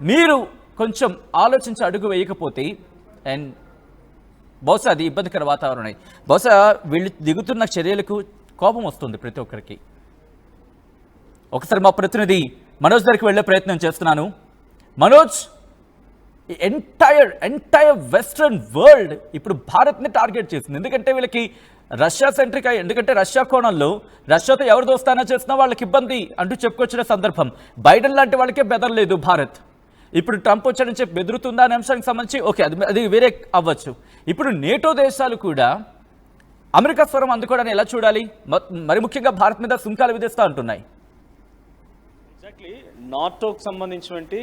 మీరు కొంచెం ఆలోచించి అడుగు వేయకపోతే అండ్ బహుశా అది ఇబ్బందికర వాతావరణం, బహుశా వీళ్ళు దిగుతున్న చర్యలకు కోపం వస్తుంది ప్రతి ఒక్కరికి. ఒకసారి మా ప్రతినిధి మనోజ్ దగ్గరికి వెళ్ళే ప్రయత్నం చేస్తున్నాను. మనోజ్, ఎంటైర్ వెస్ట్రన్ వరల్డ్ ఇప్పుడు భారత్ని టార్గెట్ చేసింది. ఎందుకంటే వీళ్ళకి రష్యా సెంట్రిక్ అయ్యి, ఎందుకంటే రష్యా కోణంలో రష్యాతో ఎవరు దోస్తానో చేసినా వాళ్ళకి ఇబ్బంది అంటూ చెప్పుకొచ్చిన సందర్భం. బైడెన్ లాంటి వాళ్ళకే బెదరలేదు భారత్. ఇప్పుడు ట్రంప్ వచ్చాడని చెప్పి బెదురుతుందా అనే అంశానికి సంబంధించి ఓకే, అది వేరే అవ్వచ్చు. ఇప్పుడు నేటో దేశాలు కూడా అమెరికా స్వరం అందుకోవడాన్ని ఎలా చూడాలి? మరి ముఖ్యంగా భారత్ మీద సుంకాలు విధిస్తూ ఉంటున్నాయి. ఎగ్జాక్ట్లీ, నాటోకి సంబంధించినటువంటి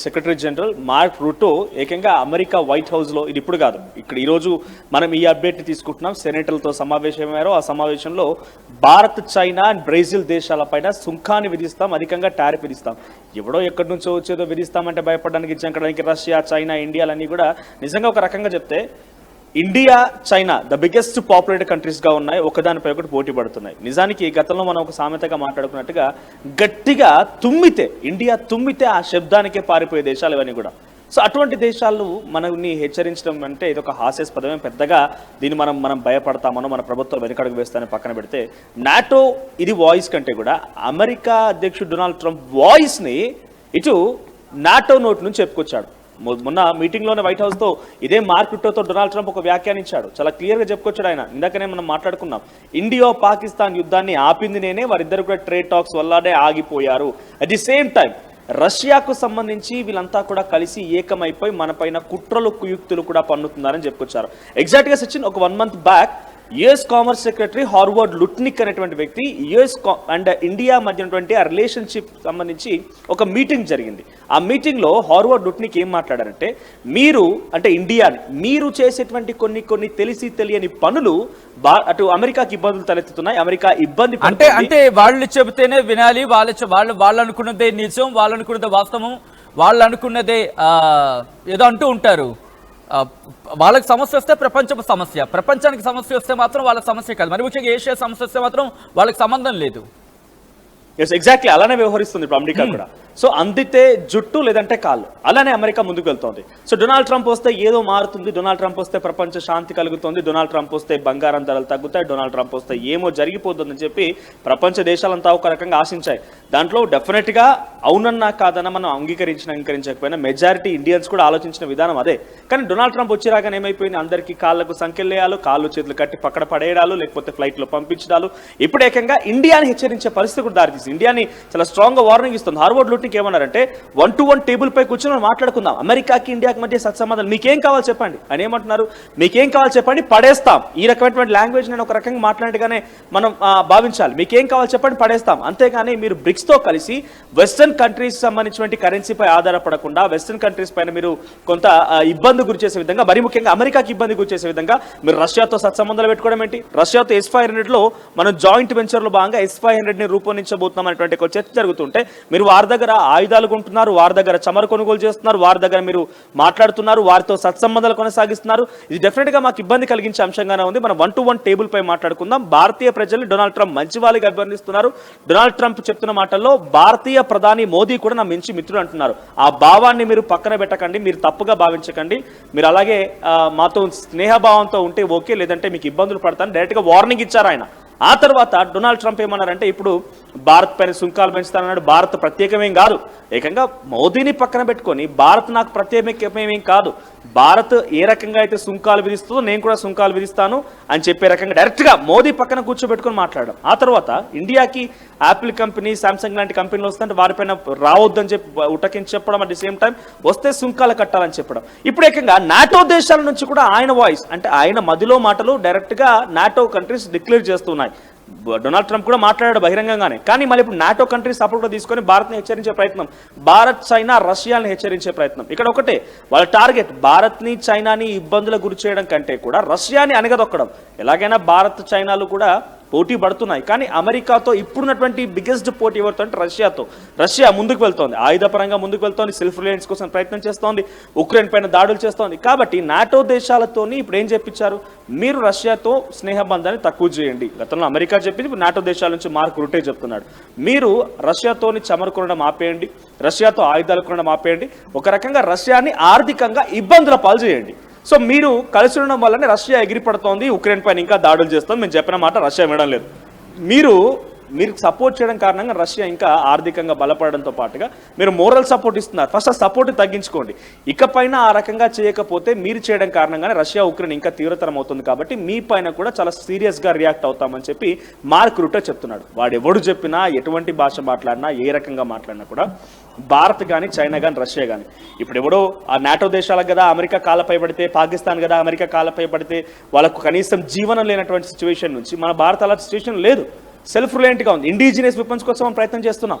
సెక్రటరీ జనరల్ మార్క్ రూటో ఏకంగా అమెరికా వైట్ హౌస్లో, ఇది ఇప్పుడు కాదు, ఇక్కడ ఈరోజు మనం ఈ అప్డేట్ని తీసుకుంటున్నాం. సెనేటర్లతో సమావేశమయ్యారో ఆ సమావేశంలో భారత్, చైనా అండ్ బ్రెజిల్ దేశాలపైన సుంకాన్ని విధిస్తాం, అధికంగా టారిఫ్ విధిస్తాం. ఎవడో ఎక్కడి నుంచో వచ్చేదో విధిస్తామంటే భయపడడానికి, జంకడానికి రష్యా, చైనా, ఇండియాలన్నీ కూడా నిజంగా ఒక రకంగా చెప్తే India, China the biggest populated కంట్రీస్గా ఉన్నాయి, ఒకదానిపై ఒకటి పోటీ పడుతున్నాయి. నిజానికి గతంలో మనం ఒక సామెతగా మాట్లాడుకున్నట్టుగా గట్టిగా తుమ్మితే, ఇండియా తుమ్మితే ఆ శబ్దానికే పారిపోయే దేశాలు ఇవన్నీ కూడా. సో అటువంటి దేశాలు మనల్ని హెచ్చరించడం అంటే ఇదొక హాస్యాస్పదమే. పెద్దగా దీన్ని మనం భయపడతామనో మన ప్రభుత్వం వెనుకడుగు వేస్తానని పక్కన పెడితే, నాటో ఇది వాయిస్ కంటే కూడా అమెరికా అధ్యక్షుడు డొనాల్డ్ ట్రంప్ వాయిస్ని ఇటు నాటో నోటి నుంచి చెప్పుకొచ్చాడు. మొన్న మీటింగ్లోనే వైట్ హౌస్తో ఇదే మార్క్ రూటోతో డొనాల్డ్ ట్రంప్ ఒక వ్యాఖ్యానించాడు, చాలా క్లియర్గా చెప్పుకొచ్చాడు ఆయన. ఇందాకనే మనం మాట్లాడుకున్నాం, ఇండియా పాకిస్తాన్ యుద్ధాన్ని ఆపింది నేనే, వారిద్దరు కూడా ట్రేడ్ టాక్స్ వల్లనే ఆగిపోయారు. అట్ ది సేమ్ టైం రష్యాకు సంబంధించి వీళ్ళంతా కూడా కలిసి ఏకమైపోయి మన పైన కుట్రలు కుయుక్తులు కూడా పన్నుతున్నారని చెప్పుకొచ్చారు. ఎగ్జాక్ట్గా సచిన్, ఒక 1 month back US commerce secretary Harvard Lutnick అనేటువంటి వ్యక్తి యుఎస్ అండ్ ఇండియా మధ్య ఉన్నటువంటి ఆ రిలేషన్షిప్ సంబంధించి ఒక మీటింగ్ జరిగింది. ఆ మీటింగ్లో హార్వర్డ్ లుట్నిక్ ఏం మాట్లాడారంటే, మీరు అంటే ఇండియాని మీరు చేసేటువంటి కొన్ని తెలిసి తెలియని పనులు అటు అమెరికాకి ఇబ్బందులు తలెత్తుతున్నాయి, అమెరికా ఇబ్బంది అంటే వాళ్ళు చెబితేనే వినాలి, వాళ్ళు అనుకున్నదే నిజం, వాళ్ళు అనుకున్నదే వాస్తవం, వాళ్ళు అనుకున్నదే ఏదో అంటూ ఉంటారు. వాళ్ళకి సమస్య వస్తే ప్రపంచానికి సమస్య వస్తే మాత్రం వాళ్ళకి సమస్య కాదు. మరి ముఖ్యంగా ఏషియా సమస్య వస్తే మాత్రం వాళ్ళకి సంబంధం లేదు. ఎగ్జాక్ట్లీ అలానే వ్యవహరిస్తుంది ఇప్పుడు అమెరికా కూడా. సో అందితే జుట్టు లేదంటే కాళ్ళు, అలానే అమెరికా ముందుకు వెళ్తోంది. సో డొనాల్డ్ ట్రంప్ వస్తే ఏదో మారుతుంది, డొనాల్డ్ ట్రంప్ వస్తే ప్రపంచ శాంతి కలుగుతుంది, డొనాల్డ్ ట్రంప్ వస్తే బంగారం ధరలు తగ్గుతాయి, డొనాల్డ్ ట్రంప్ వస్తే ఏమో జరిగిపోతుందని చెప్పి ప్రపంచ దేశాలంతా ఒక రకంగా ఆశించాయి. దాంట్లో డెఫినెట్గా అవునన్నా కాదన్నా మనం అంగీకరించకపోయినా మెజారిటీ ఇండియన్స్ కూడా ఆలోచించిన విధానం అదే. కానీ డొనాల్డ్ ట్రంప్ వచ్చిరాగానే ఏమైపోయింది, అందరికీ కాళ్ళకు సంఖ్యలేయాలు, కాళ్ళు చేతులు కట్టి పక్కన పడేయడాలు, లేకపోతే ఫ్లైట్లో పంపించడాలు, ఇప్పుడు ఏకంగా ఇండియాని హెచ్చరించే పరిస్థితి కూడా దారితీసింది. ఇండియాని చాలా స్ట్రాంగ్గా వార్నింగ్ ఇస్తుంది. హార్వర్డ్ లుట్నిక్ ఏమన్నారంటే, 1-to-1 టేబుల్ పై కూర్చొని మాట్లాడుకుందాం, అమెరికాకి ఇండియాకి మధ్య సత్సంబంధాలు, మీకేం కావాలి చెప్పండి అని ఏమంటున్నారు. మీకేం కావాలి చెప్పండి, పడేస్తాం. ఈ రకమైనటువంటి లాంగ్వేజ్ నేను ఒక రకంగా మాట్లాడినట్టుగానే మనం భావించాలి. మీకేం కావాలి చెప్పండి, పడేస్తాం. అంతేగాని మీరు బ్రిక్స్తో కలిసి వెస్టర్న్ కంట్రీస్ సంబంధించినటువంటి కరెన్సీపై ఆధారపడకుండా వెస్టర్న్ కంట్రీస్ పైన మీరు కొంత ఇబ్బంది గురి చేసే విధంగా, మరి ముఖ్యంగా అమెరికాకి ఇబ్బంది గురి చేసే విధంగా మీరు రష్యాతో సత్సంబంధాలు పెట్టుకోవడం ఏంటి? రష్యాతో S-500లో మనం జాయింట్ వెంచర్లో భాగంగా S-500ని రూపొందించబోతున్నాం అనేటువంటి ఒక చర్చ జరుగుతుంటే, మీరు వారి దగ్గర ఆయుధాలు కొంటున్నారు, వారి దగ్గర చమరు కొనుగోలు చేస్తున్నారు, వారి దగ్గర మీరు మాట్లాడుతున్నారు, వారితో సత్సంబంధాలు కొనసాగిస్తున్నారు. ఇది డెఫినెట్గా మాకు ఇబ్బంది కలిగించే అంశంగానే ఉంది. మనం 1-to-1 టేబుల్ పై మాట్లాడుకుందాం. భారతీయ ప్రజల్ని డొనాల్డ్ ట్రంప్ మంచి వాళ్ళకి అభివర్ణిస్తున్నారు. డొనాల్డ్ ట్రంప్ చెప్తున్న మాటల్లో భారతీయ ప్రధాని మోదీ కూడా నా మంచి మిత్రుడు అంటున్నారు. ఆ భావాన్ని మీరు పక్కన పెట్టకండి, మీరు తప్పుగా భావించకండి. మీరు అలాగే మాతో స్నేహభావంతో ఉంటే ఓకే, లేదంటే మీకు ఇబ్బందులు పడతాను డైరెక్ట్గా వార్నింగ్ ఇచ్చారు ఆయన. ఆ తర్వాత డొనాల్డ్ ట్రంప్ ఏమన్నారంటే, ఇప్పుడు భారత్ పైన సుంకాలు పెంచుతానన్నాడు. భారత్ ప్రత్యేకమేం కాదు, ఏకంగా మోదీని పక్కన పెట్టుకొని భారత్ నాకు ప్రత్యేకమేం కాదు, భారత్ ఏ రకంగా అయితే సుంకాలు విధిస్తుందో నేను కూడా సుంకాలు విధిస్తాను అని చెప్పే రకంగా డైరెక్ట్గా మోదీ పక్కన కూర్చోబెట్టుకొని మాట్లాడడం. ఆ తర్వాత ఇండియాకి యాపిల్ కంపెనీ, శాంసంగ్ లాంటి కంపెనీలు వస్తుంటే వారిపైన రావద్దని చెప్పి ఉటకించి చెప్పడం, అట్ ది సేమ్ టైం వస్తే సుంకాలు కట్టాలని చెప్పడం. ఇప్పుడు ఏకంగా నాటో దేశాల నుంచి కూడా ఆయన వాయిస్, అంటే ఆయన మదిలో మాటలు డైరెక్ట్గా నాటో కంట్రీస్ డిక్లేర్ చేస్తున్నాయి. డొనాల్డ్ ట్రంప్ కూడా మాట్లాడాడు బహిరంగంగానే. కానీ మళ్ళీ ఇప్పుడు నాటో కంట్రీస్ సపోర్ట్గా తీసుకొని భారత్ని హెచ్చరించే ప్రయత్నం, భారత్, చైనా, రష్యాని హెచ్చరించే ప్రయత్నం. ఇక్కడ ఒకటే వాళ్ళ టార్గెట్, భారత్ని, చైనాని ఇబ్బందులకు గురి చేయడం కంటే కూడా రష్యాని అణగదొక్కడం. ఎలాగైనా భారత్, చైనాలు కూడా పోటీ పడుతున్నాయి. కానీ అమెరికాతో ఇప్పుడున్నటువంటి బిగ్గెస్ట్ పోటీ ఎవరితో అంటే రష్యాతో. రష్యా ముందుకు వెళ్తోంది, ఆయుధపరంగా ముందుకు వెళ్తోంది, సెల్ఫ్ రిలయన్స్ కోసం ప్రయత్నం చేస్తోంది, ఉక్రెయిన్ పైన దాడులు చేస్తోంది. కాబట్టి నాటో దేశాలతోని ఇప్పుడు ఏం చెప్పించారు, మీరు రష్యాతో స్నేహబంధాన్ని తక్కువ చేయండి. గతంలో అమెరికా చెప్పింది, ఇప్పుడు నాటో దేశాల నుంచి మార్క్ రుటే చెప్తున్నాడు, మీరు రష్యాతోని చమురు కొనడం ఆపేయండి, రష్యాతో ఆయుధాలు కొనడం ఆపేయండి, ఒక రకంగా రష్యాని ఆర్థికంగా ఇబ్బందుల పాలు చేయండి. సో మీరు కలిసి ఉండడం వల్లనే రష్యా ఎగిరిపడుతోంది, ఉక్రెయిన్ పైన ఇంకా దాడులు చేస్తుంది. మేము చెప్పిన మాట రష్యా వినడం లేదు. మీరు సపోర్ట్ చేయడం కారణంగా రష్యా ఇంకా ఆర్థికంగా బలపడడంతో పాటుగా మీరు మోరల్ సపోర్ట్ ఇస్తున్నారు. ఫస్ట్ ఆ సపోర్ట్ తగ్గించుకోండి. ఇకపైన ఆ రకంగా చేయకపోతే మీరు చేయడం కారణంగానే రష్యా ఉక్రెయిన్ ఇంకా తీవ్రతరం అవుతుంది. కాబట్టి మీ పైన కూడా చాలా సీరియస్గా రియాక్ట్ అవుతామని చెప్పి మార్క్ రుటే చెప్తున్నాడు. వాడు ఎవడు చెప్పినా, ఎటువంటి భాష మాట్లాడినా, ఏ రకంగా మాట్లాడినా కూడా భారత్ కానీ, చైనా కానీ, రష్యా కానీ ఇప్పుడు ఎవడో ఆ నాటో దేశాలకు కదా అమెరికా కాళ్ళపై పడితే, పాకిస్తాన్ కదా అమెరికా కాళ్ళపై పడితే వాళ్ళకు కనీసం జీవనం లేనటువంటి సిచ్యువేషన్ నుంచి మన భారత్ అలా సిచ్యువేషన్ లేదు. సెల్ఫ్ రిలయంట్గా ఉంది. ఇండిజినియస్ వెపన్స్ కోసం మనం ప్రయత్నం చేస్తున్నాం.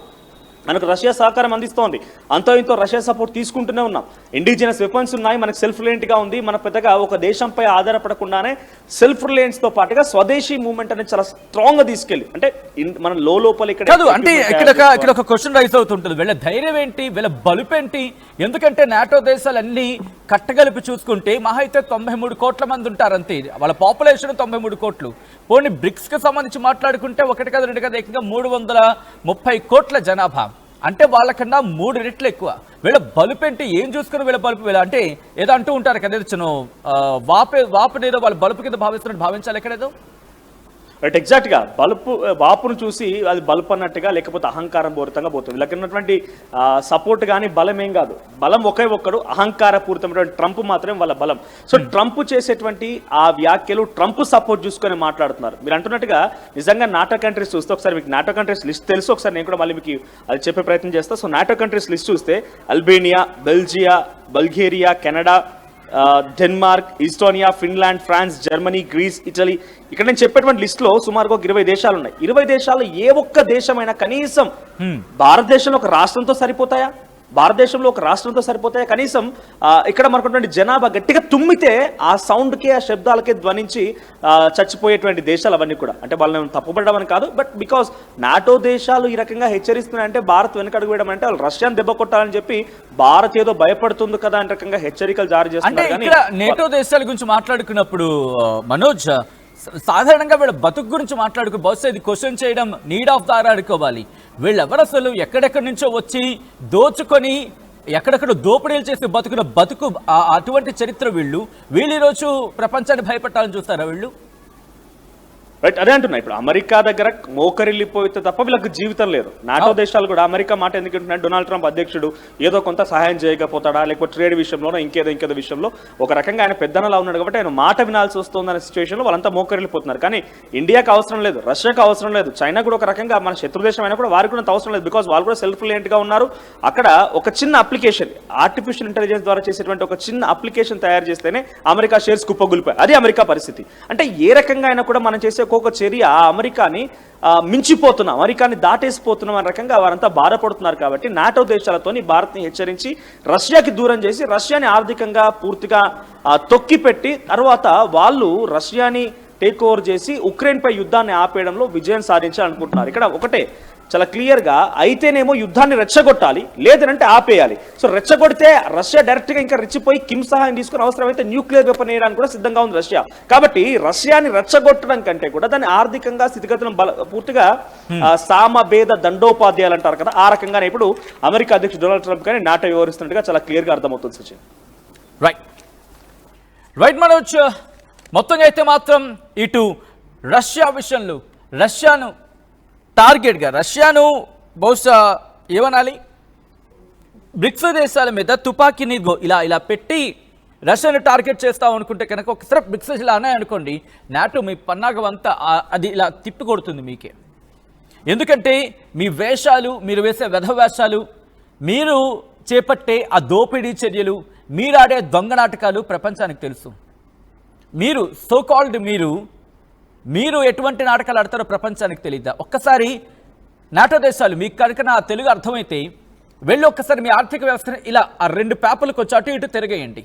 మనకు రష్యా సహకారం అందిస్తోంది, అంతో ఇంతో రష్యా సపోర్ట్ తీసుకుంటూనే ఉన్నాం. ఇండిజినస్ వెపన్స్ ఉన్నాయి, మనకు సెల్ఫ్ రిలయంట్గా ఉంది. మన పెద్దగా ఒక దేశంపై ఆధారపడకుండానే సెల్ఫ్ రిలయన్స్తో పాటుగా స్వదేశీ మూవ్మెంట్ అనేది చాలా స్ట్రాంగ్గా తీసుకెళ్ళి, అంటే మన లోపల ఇక్కడ అంటే ఇక్కడ ఒక క్వశ్చన్ రైజ్ అవుతుంటుంది, వీళ్ళ ధైర్యం ఏంటి, వీళ్ళ బలుపు ఏంటి? ఎందుకంటే నాటో దేశాలన్నీ కట్టగలిపి చూసుకుంటే మహా అయితే 93 కోట్ల మంది ఉంటారు అంతే. వాళ్ళ పాపులేషన్ 93 కోట్లు. పోనీ బ్రిక్స్ కి సంబంధించి మాట్లాడుకుంటే ఒకటి కదా రెండు కదా ఏకంగా 330 కోట్ల జనాభా. అంటే వాళ్ళకన్నా 3 రెట్లు ఎక్కువ. వీళ్ళ బలుపేంటి, ఏం చూసుకుని వీళ్ళ బలుపు వీళ్ళ అంటే ఏదో అంటూ ఉంటారు కదా, ఏదో వాపునేదో వాళ్ళ బలుపు కింద భావిస్తున్నట్టు భావించాలి ఎక్కడేదో. రైట్, ఎగ్జాక్ట్గా వాపును చూసి అది బలుపు అన్నట్టుగా, లేకపోతే అహంకారం పూరితంగా పోతుంది. వీళ్ళకి ఉన్నటువంటి సపోర్ట్ కానీ బలం ఏం కాదు. బలం ఒక్కడు అహంకారపూరితమైనటువంటి ట్రంప్ మాత్రమే వాళ్ళ బలం. సో ట్రంప్ చేసేటువంటి ఆ వ్యాఖ్యలు ట్రంప్ సపోర్ట్ చూసుకొని మాట్లాడుతున్నారు. మీరు అంటున్నట్టుగా నిజంగా నాటో కంట్రీస్ చూస్తే, ఒకసారి మీకు నాటో కంట్రీస్ లిస్ట్ తెలుసు, ఒకసారి నేను కూడా మళ్ళీ మీకు అది చెప్పే ప్రయత్నం చేస్తాను. సో నాటో కంట్రీస్ లిస్ట్ చూస్తే Albania, Belgium, Bulgaria, Canada, Denmark, Estonia, Finland, France, Germany, Greece, Italy. ఇక్కడ నేను చెప్పేటువంటి లిస్టులో సుమారుగా 20 దేశాలు ఉన్నాయి. 20 దేశాల్లో ఏ ఒక్క దేశమైనా కనీసం భారతదేశంలో ఒక రాష్ట్రంతో సరిపోతాయా? భారతదేశంలో ఒక రాష్ట్రంతో సరిపోతాయా? కనీసం ఇక్కడ మనకున్నటువంటి జనాభా గట్టిగా తుమ్మితే ఆ సౌండ్కే, ఆ శబ్దాలకే ధ్వనించి చచ్చిపోయేటువంటి దేశాలు అవన్నీ కూడా. అంటే వాళ్ళని తప్పుపడడం అని కాదు, బట్ బికాస్ నాటో దేశాలు ఈ రకంగా హెచ్చరిస్తున్నాయంటే భారత్ వెనకడుగు వేయడం అంటే వాళ్ళు రష్యాను దెబ్బ కొట్టాలని చెప్పి భారత్ ఏదో భయపడుతుంది కదా అనే రకంగా హెచ్చరికలు జారీ చేస్తున్నారు. నేటో దేశాల గురించి మాట్లాడుకున్నప్పుడు మనోజ్, సాధారణంగా వీళ్ళ బతుకు గురించి మాట్లాడుకు బహుశా ఇది క్వశ్చన్ చేయడం నీడ్ ఆఫ్ ద అవర్ అనుకోవాలి. వీళ్ళెవరు అసలు ఎక్కడెక్కడి నుంచో వచ్చి దోచుకొని ఎక్కడెక్కడ దోపిడీలు చేసి బతుకు అటువంటి చరిత్ర వీళ్ళు ఈరోజు ప్రపంచాన్ని భయపెట్టాలని చూస్తారా వీళ్ళు? రైట్, అదే అంటున్నా. ఇప్పుడు అమెరికా దగ్గర మోకరిల్లిపోతే తప్ప వీళ్ళకి జీవితం లేదు. నాటో దేశాలు కూడా అమెరికా మాట ఎందుకు అంటున్నాడు, డొనాల్డ్ ట్రంప్ అధ్యక్షుడు ఏదో కొంత సహాయం చేయకపోతాడా, లేకపోతే ట్రేడ్ విషయంలోనో ఇంకేదో విషయంలో ఒక రకంగా ఆయన పెద్దనలా ఉన్నాడు కాబట్టి ఆయన మాట వినాల్సి వస్తుందనే సిచ్యువేషన్లో వాళ్ళంతా మోకరిల్లిపోతున్నారు. కానీ ఇండియాకి అవసరం లేదు, రష్యాకి అవసరం లేదు, చైనా కూడా ఒక రకంగా మన శత్రుదేశం అయినా కూడా వారికి కూడా అవసరం లేదు. బికాస్ వాళ్ళు కూడా సెల్ఫ్ రిలయంట్గా ఉన్నారు. అక్కడ ఒక చిన్న అప్లికేషన్, ఆర్టిఫిషియల్ ఇంటెలిజెన్స్ ద్వారా చేసేటువంటి ఒక చిన్న అప్లికేషన్ తయారు చేస్తేనే అమెరికా షేర్స్ కుప్పగొలిపాయి. అది అమెరికా పరిస్థితి. అంటే ఏ రకంగా అయినా కూడా మనం చేసే ఒక్కొక్క చర్య ఆ అమెరికాని మించిపోతున్నాం, అమెరికాని దాటేసిపోతున్నాం అనే రకంగా వారంతా బాధపడుతున్నారు. కాబట్టి నాటో దేశాలతోని భారత్ని హెచ్చరించి రష్యాకి దూరం చేసి రష్యాని ఆర్థికంగా పూర్తిగా తొక్కిపెట్టి తర్వాత వాళ్ళు రష్యాని టేక్ ఓవర్ చేసి ఉక్రెయిన్ పై యుద్ధాన్ని ఆపేయడంలో విజయం సాధించాలనుకుంటున్నారు. ఇక్కడ ఒకటే చాలా క్లియర్గా, అయితేనేమో యుద్ధాన్ని రెచ్చగొట్టాలి, లేదంటే ఆపేయాలి. సో రెచ్చగొడితే రష్యా డైరెక్ట్గా ఇంకా రెచ్చిపోయి కిమ్ సహాయం తీసుకుని అవసరమైతే న్యూక్లియర్ వెపన్ వేయడానికి కూడా సిద్ధంగా ఉంది రష్యా. కాబట్టి రష్యాని రెచ్చగొట్టడం కంటే కూడా దాన్ని ఆర్థికంగా స్థితిగతులను పూర్తిగా సామభేద దండోపాధ్యాయులు అంటారు కదా, ఆ రకంగానే ఇప్పుడు అమెరికా అధ్యక్షుడు డొనాల్డ్ ట్రంప్ కానీ నాటో వ్యవహరిస్తున్నట్టుగా చాలా క్లియర్గా అర్థమవుతుంది సచిన్. రైట్ మనోజ్, మొత్తంగా అయితే మాత్రం ఇటు రష్యా విషయంలో రష్యాను టార్గెట్గా, రష్యాను బహుశా ఏమనాలి, బ్రిక్స్ దేశాల మీద తుపాకీని ఇలా పెట్టి రష్యాను టార్గెట్ చేస్తాం అనుకుంటే కనుక ఒకసారి బ్రిక్స్ ఇలా అన్నాయనుకోండి, నాటో మీ పన్నాగం అంతా అది ఇలా తిప్పి కొడుతుంది మీకే. ఎందుకంటే మీ వేషాలు, మీరు వేసే వెధవేషాలు, మీరు చేపట్టే ఆ దోపిడీ చర్యలు, మీరాడే దొంగ నాటకాలు ప్రపంచానికి తెలుసు. మీరు సో కాల్డ్ మీరు ఎటువంటి నాటకాలు ఆడతారో ప్రపంచానికి తెలియదా? ఒక్కసారి నాటో దేశాలు మీకు కనుక నా తెలుగు అర్థమైతే వెళ్ళి ఒక్కసారి మీ ఆర్థిక వ్యవస్థను ఇలా ఆ 2 పేపర్లకు వచ్చి అటు ఇటు తిరగేయండి.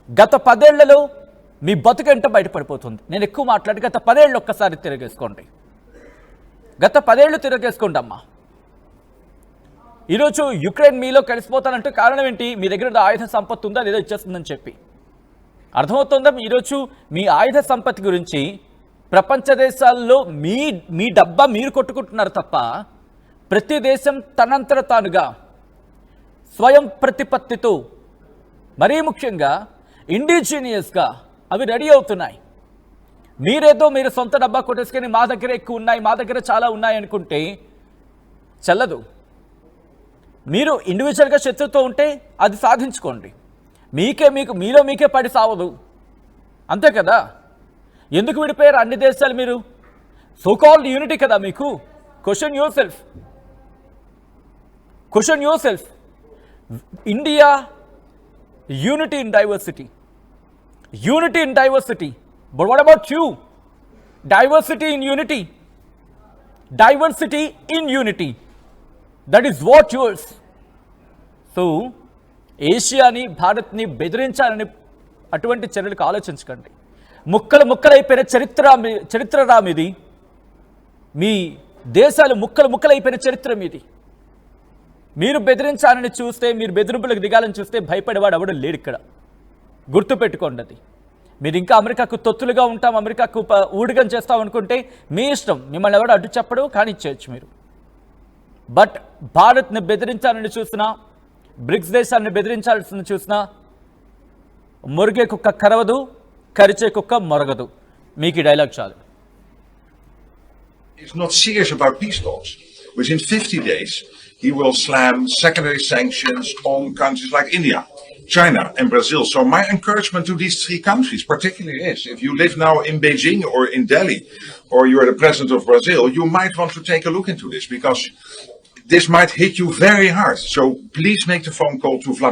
గత 10 ఏళ్లలో మీ బతుకంట బయటపడిపోతుంది. నేను ఎక్కువ మాట్లాడి గత 10 ఏళ్ళు ఒక్కసారి తిరగేసుకోండి. గత 10 ఏళ్ళు తిరగేసుకోండి అమ్మా. ఈరోజు యుక్రెయిన్ మీలో కలిసిపోతానంటే కారణం ఏంటి? మీ దగ్గర ఆయుధ సంపత్తి ఉందా లేదా ఇచ్చేస్తుందని చెప్పి. అర్థమవుతుందా? ఈరోజు మీ ఆయుధ సంపత్తి గురించి ప్రపంచ దేశాల్లో మీ డబ్బా మీరు కొట్టుకుంటున్నారు తప్ప ప్రతి దేశం తనంతట తానుగా స్వయం ప్రతిపత్తితో మరీ ముఖ్యంగా ఇండిజినియస్గా అవి రెడీ అవుతున్నాయి. మీరు సొంత డబ్బా కొట్టేసుకొని మా దగ్గర ఎక్కువ ఉన్నాయి, మా దగ్గర చాలా ఉన్నాయి అనుకుంటే చెల్లదు. మీరు ఇండివిజువల్గా శత్రుతో ఉంటే అది సాధించుకోండి. మీలో మీకే పడి సావదు, అంతే కదా. ఎందుకు విడిపోయారు అన్ని దేశాలు? మీరు సోకాల్డ్ యూనిటీ కదా మీకు. Question yourself. India unity in diversity. But what about you? Diversity in unity. That is what yours. So ఏషియాని భారత్ని బెదిరించాలని అటువంటి చర్యలకు ఆలోచించకండి. ముక్కలైపోయిన చరిత్ర రామిది. మీ దేశాలు ముక్కలైపోయిన చరిత్ర మీది. మీరు బెదిరించాలని చూస్తే, మీరు బెదిరింపులకు దిగాలని చూస్తే భయపడేవాడు ఎవడు లేడు ఇక్కడ. గుర్తుపెట్టుకోండి అది. మీరు ఇంకా అమెరికాకు తొత్తులుగా ఉంటాం, అమెరికాకు ఊడిగం చేస్తాం అనుకుంటే మీ ఇష్టం. మిమ్మల్ని ఎవడు అడ్డు చెప్పడు, కానీ ఇచ్చేయచ్చు మీరు. బట్ భారత్ని బెదిరించాలని చూసినా, బ్రిక్స్ దేశాన్ని బెదిరించాల్సిన చూసినా మురిగే కుక్క కరవదు, కరిచే కుక్క మొరగదు. మీకు ఈ డైలాగ్ చాలు. He's not serious about peace talks. Within 50 days, he will slam secondary sanctions on countries like India, China and Brazil. So my encouragement to these three countries particularly is, if you live now in Beijing or in Delhi, or you are the president of Brazil, you might want to take a look into this, because this might hit you very hard. So please make the phone call to Vladimir